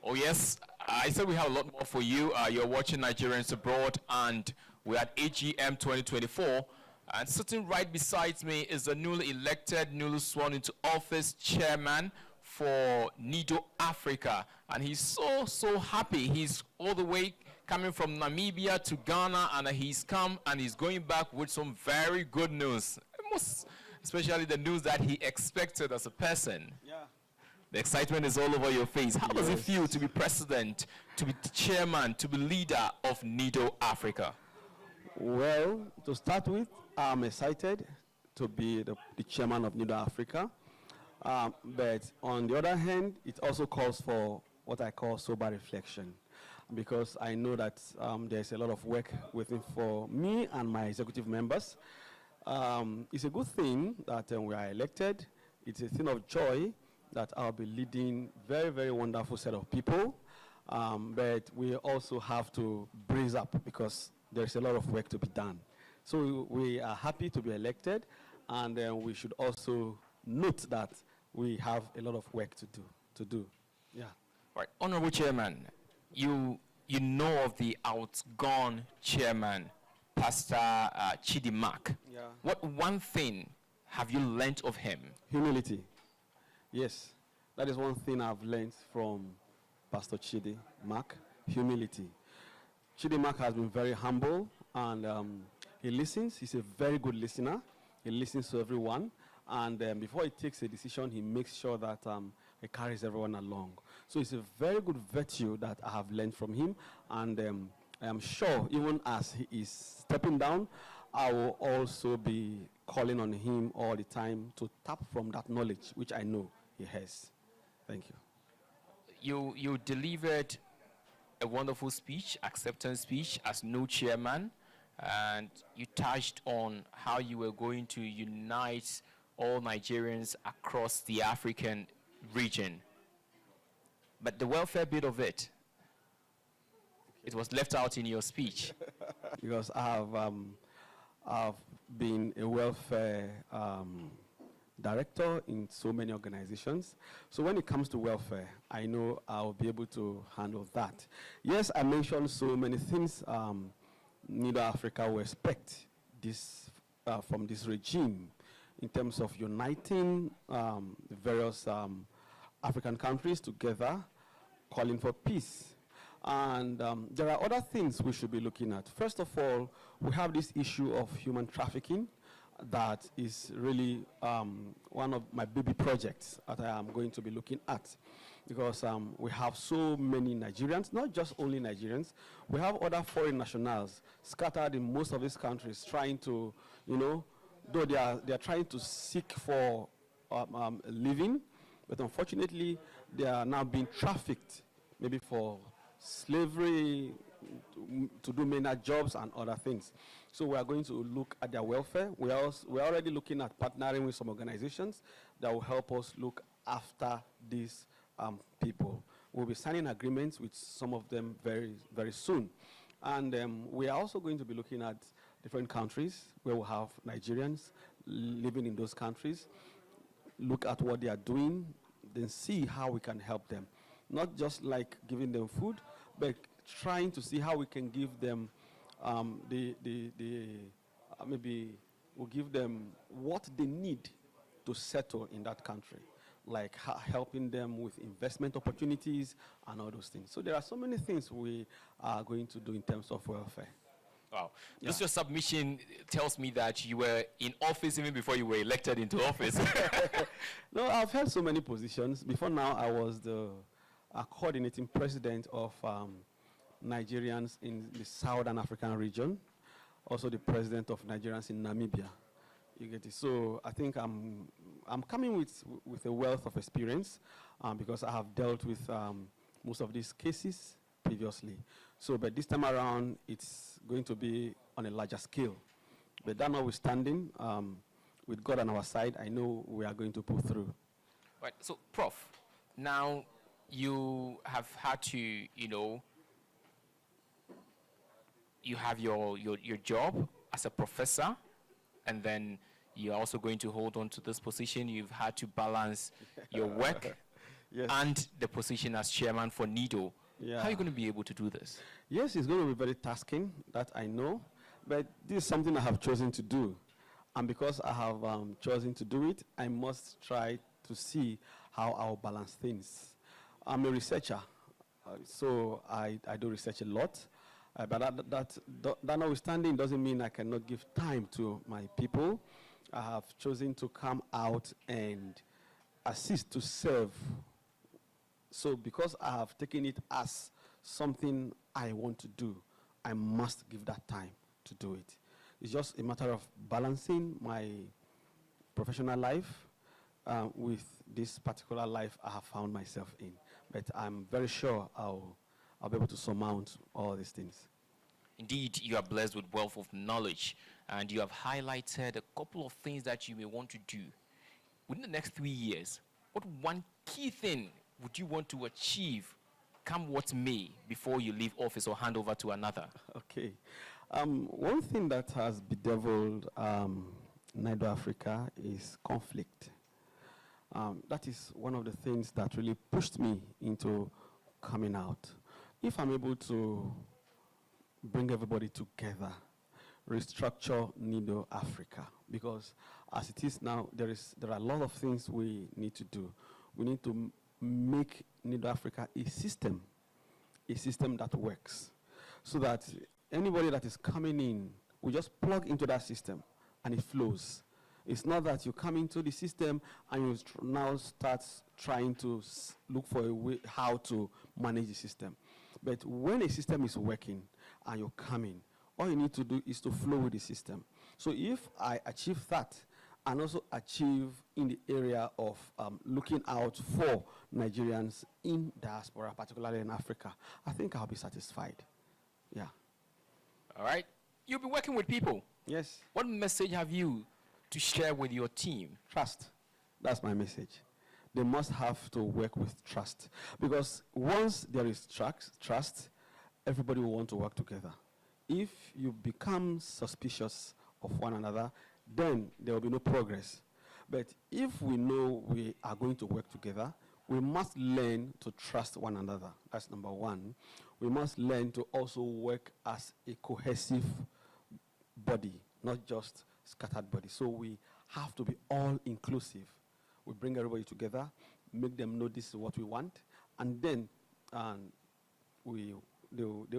Oh yes, I said we have a lot more for you. You're watching Nigerians Abroad, and we're at AGM 2024. And sitting right beside me is the newly elected, newly sworn into office chairman for NIDOAF, and he's so happy. He's all the way coming from Namibia to Ghana, and he's come and he's going back with some very good news, especially the news that he expected as a person. Yeah. The excitement is all over your face. How does it feel to be president, to be chairman, to be leader of NIDOAF? Well, to start with, I'm excited to be the chairman of NIDOAF. But on the other hand, it also calls for what I call sober reflection, because I know that there's a lot of work waiting for me and my executive members. It's a good thing that we are elected. It's a thing of joy that I'll be leading very, very wonderful set of people. But we also have to brace up because there's a lot of work to be done. So we are happy to be elected, and we should also note that we have a lot of work to do. Yeah. Right. Honorable Chairman, you know of the outgone chairman, Pastor Chidimak. Yeah. What one thing have you learnt of him? Humility. Yes, that is one thing I've learned from Pastor Chidimak, humility. Chidimak has been very humble, and he listens. He's a very good listener. He listens to everyone, and before he takes a decision, he makes sure that he carries everyone along. So it's a very good virtue that I have learned from him, and I am sure even as he is stepping down, I will also be calling on him all the time to tap from that knowledge, which I know he has. Thank you. You delivered a wonderful speech, acceptance speech as new chairman, and you touched on how you were going to unite all Nigerians across the African region. But the welfare bit of it, it was left out in your speech. Because I've been a welfare director in so many organizations. So when it comes to welfare, I know I'll be able to handle that. Yes, I mentioned so many things NIDOAF will expect this, from this regime in terms of uniting the various African countries together, calling for peace. And there are other things we should be looking at. First of all, we have this issue of human trafficking that is really one of my baby projects that I am going to be looking at, because we have so many Nigerians, not just only Nigerians, we have other foreign nationals scattered in most of these countries trying to, though they are trying to seek for a living, but unfortunately they are now being trafficked, maybe for slavery, to do menial jobs and other things. So we are going to look at their welfare. We are already looking at partnering with some organizations that will help us look after these people. We'll be signing agreements with some of them very, very soon. And we are also going to be looking at different countries where we have Nigerians living in those countries, look at what they are doing, then see how we can help them. Not just like giving them food, but trying to see how we can give them maybe we'll give them what they need to settle in that country, like helping them with investment opportunities and all those things. So there are so many things we are going to do in terms of welfare. Wow. Yeah. Just your submission tells me that you were in office even before you were elected into office. No, I've held so many positions. Before now, I was the coordinating president of Nigerians in the Southern African region, also the president of Nigerians in Namibia. You get it? So I think I'm coming with a wealth of experience because I have dealt with most of these cases previously. So, but this time around, it's going to be on a larger scale. But that notwithstanding, with God on our side, I know we are going to pull through. Right. So, Prof, now you have had to, you have your job as a professor, and then you're also going to hold on to this position. You've had to balance your work Yes. and the position as chairman for NIDO. Yeah. How are you going to be able to do this? Yes, it's going to be very tasking, that I know, but this is something I have chosen to do. And because I have chosen to do it, I must try to see how I'll balance things. I'm a researcher, so I do research a lot. But that notwithstanding doesn't mean I cannot give time to my people. I have chosen to come out and assist to serve. So because I have taken it as something I want to do, I must give that time to do it. It's just a matter of balancing my professional life with this particular life I have found myself in. But I'm very sure I'll be able to surmount all these things. Indeed, you are blessed with wealth of knowledge, and you have highlighted a couple of things that you may want to do. Within the next 3 years, what one key thing would you want to achieve, come what may, before you leave office or hand over to another? Okay. One thing that has bedeviled NIDO Africa is conflict. That is one of the things that really pushed me into coming out. If I'm able to bring everybody together, restructure NIDO Africa, because as it is now, there are a lot of things we need to do. We need to make NIDO Africa a system that works, so that anybody that is coming in, we just plug into that system and it flows. It's not that you come into the system and you now start trying to look for a way how to manage the system. But when a system is working and you come in, all you need to do is to flow with the system. So if I achieve that and also achieve in the area of looking out for Nigerians in diaspora, particularly in Africa, I think I'll be satisfied. Yeah. All right. You'll be working with people. Yes. What message have you to share with your team? Trust. That's my message. They must have to work with trust. Because once there is trust, everybody will want to work together. If you become suspicious of one another, then there will be no progress. But if we know we are going to work together, we must learn to trust one another. That's number one. We must learn to also work as a cohesive body, not just scattered body. So we have to be all inclusive. We bring everybody together, make them know this is what we want, and then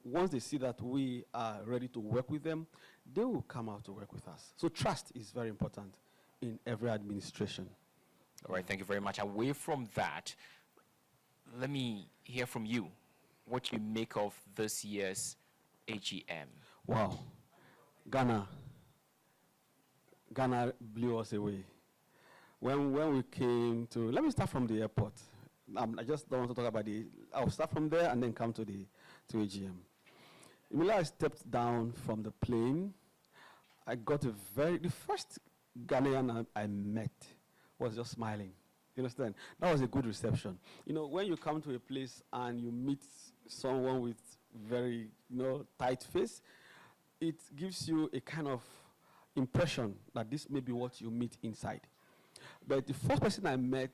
once they see that we are ready to work with them, they will come out to work with us. So trust is very important in every administration. All right, thank you very much. Away from that, let me hear from you what you make of this year's AGM. Wow. Ghana blew us away. When we came to, let me start from the airport. I just don't want to talk about I'll start from there and then come to AGM. Immediately I stepped down from the plane, I got the first Ghanaian I met was just smiling. You understand? That was a good reception. You know, when you come to a place and you meet someone with very, tight face, it gives you a kind of impression that this may be what you meet inside. But the first person I met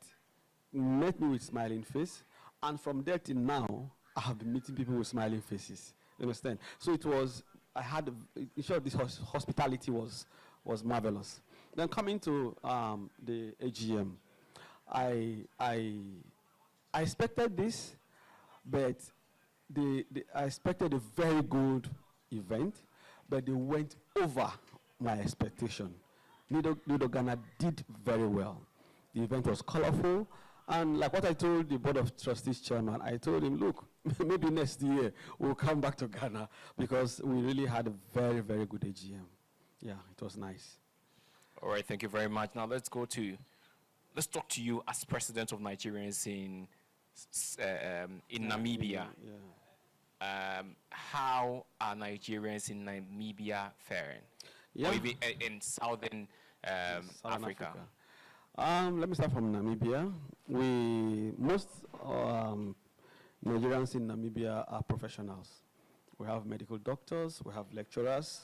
me with smiling face, and from there till now, I have been meeting people with smiling faces. You understand? So it was, in short, this hospitality was marvelous. Then coming to the AGM, I expected this, but I expected a very good event, but they went over my expectation. NIDO Ghana did very well. The event was colorful, and like what I told the Board of Trustees chairman, I told him, look, maybe next year we'll come back to Ghana, because we really had a very, very good AGM. Yeah, it was nice. All right, thank you very much. Now let's talk to you as president of Nigerians in Namibia. Yeah. How are Nigerians in Namibia faring? Yeah. Or even in Southern Africa? Let me start from Namibia. Most Nigerians in Namibia are professionals. We have medical doctors, we have lecturers,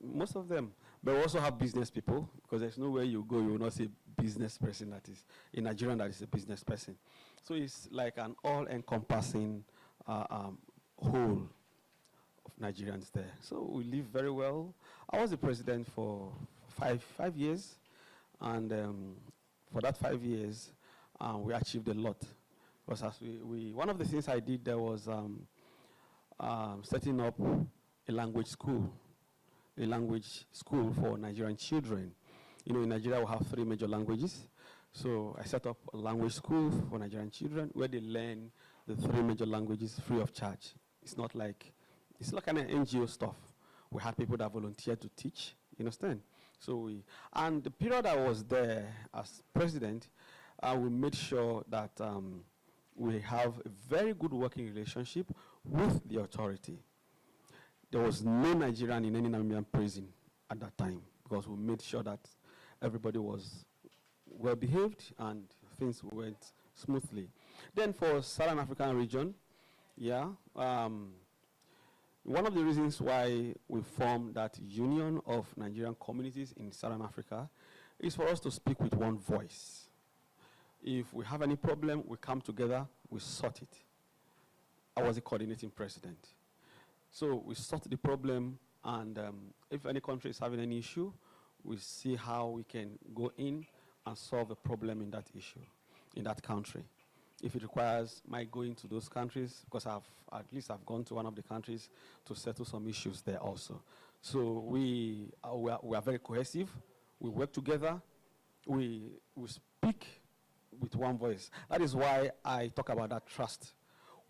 Most of them. But we also have business people, because there's nowhere you go, you will not see a business person that is, in Nigerian that is a business person. So it's like an all-encompassing whole of Nigerians there. So we live very well. I was the president for five years, and for that 5 years, we achieved a lot. Because as one of the things I did there was setting up a language school for Nigerian children. You know, in Nigeria we have 3 major languages. So I set up a language school for Nigerian children where they learn the 3 major languages free of charge. It's not like kind of NGO stuff. We had people that volunteered to teach, you understand? So and the period I was there as president, we made sure that we have a very good working relationship with the authority. There was no Nigerian in any Namibian prison at that time, because we made sure that everybody was well behaved and things went smoothly. Then for Southern African region, one of the reasons why we formed that union of Nigerian communities in Southern Africa is for us to speak with one voice. If we have any problem, we come together, we sort it. I was the coordinating president. So we sort the problem, and if any country is having any issue, we see how we can go in and solve the problem in that issue, in that country. If it requires my going to those countries, because I've gone to one of the countries to settle some issues there also. So we are very cohesive. We work together. We speak with one voice. That is why I talk about that trust.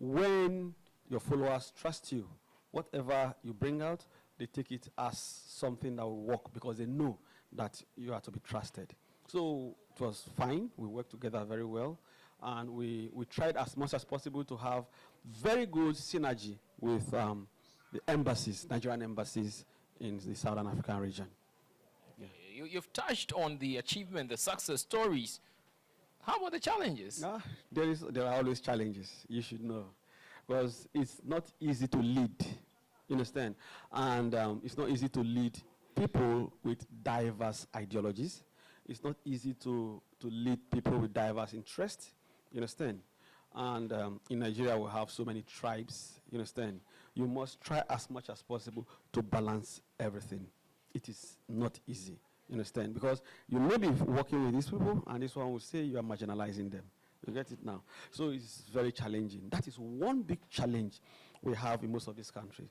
When your followers trust you, whatever you bring out, they take it as something that will work, because they know that you are to be trusted. So it was fine. We worked together very well. And we tried as much as possible to have very good synergy with the embassies, Nigerian embassies in the Southern African region. Yeah. You've touched on the achievement, the success stories. How about the challenges? There are always challenges, you should know. Because it's not easy to lead, you understand? And it's not easy to lead people with diverse ideologies. It's not easy to lead people with diverse interests, you understand? And in Nigeria, we have so many tribes, you understand? You must try as much as possible to balance everything. It is not easy, you understand? Because you may be working with these people, and this one will say you are marginalizing them. You get it now? So it's very challenging. That is one big challenge we have in most of these countries.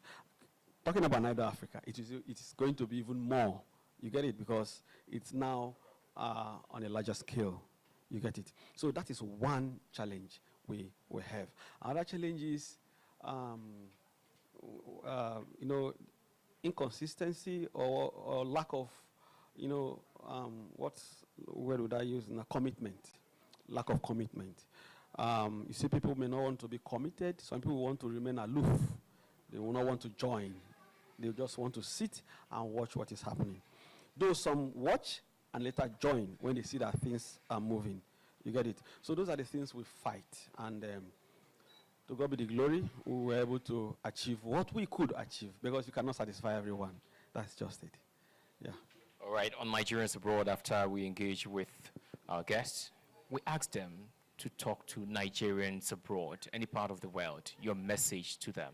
Talking about NIDOAF Africa, it is going to be even more. You get it? Because it's now on a larger scale. You get it? So that is one challenge we have. Another challenge is, inconsistency or lack of, what word would I use? Commitment. Lack of commitment. You see, people may not want to be committed. Some people want to remain aloof. They will not want to join. They just want to sit and watch what is happening. Though some watch and later join when they see that things are moving. You get it? So those are the things we fight. And to God be the glory, we were able to achieve what we could achieve, because you cannot satisfy everyone. That's just it. Yeah. All right. On Nigerians Abroad, after we engage with our guests, we ask them to talk to Nigerians abroad, any part of the world, your message to them.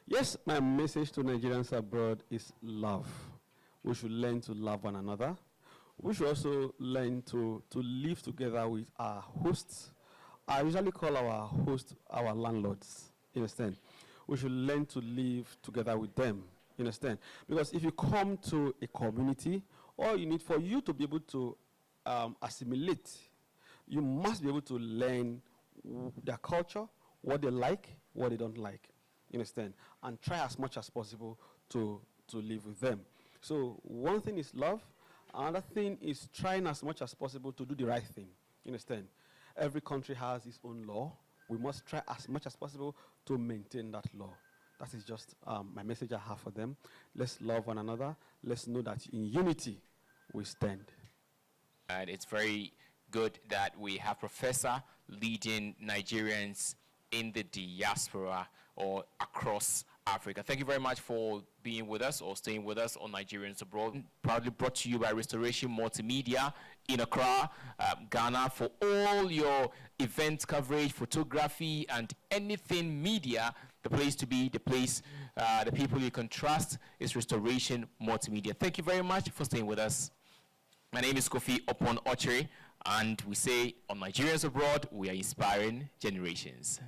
Yes, my message to Nigerians abroad is love. We should learn to love one another. We should also learn to live together with our hosts. I usually call our hosts our landlords, you understand? We should learn to live together with them, you understand? Because if you come to a community, all you need for you to be able to assimilate, you must be able to learn their culture, what they like, what they don't like, you understand? And try as much as possible to live with them. So one thing is love. Another thing is trying as much as possible to do the right thing, you understand? Every country has its own law. We must try as much as possible to maintain that law. That is just my message I have for them. Let's love one another. Let's know that in unity we stand. And it's very good that we have Professor leading Nigerians in the diaspora or across Africa. Thank you very much for being with us or staying with us on Nigerians Abroad. Proudly brought to you by Restoration Multimedia in Accra, Ghana, for all your event coverage, photography, and anything media. The place to be, the place, the people you can trust is Restoration Multimedia. Thank you very much for staying with us. My name is Kofi Opon Ochiri, and we say on Nigerians Abroad, we are inspiring generations.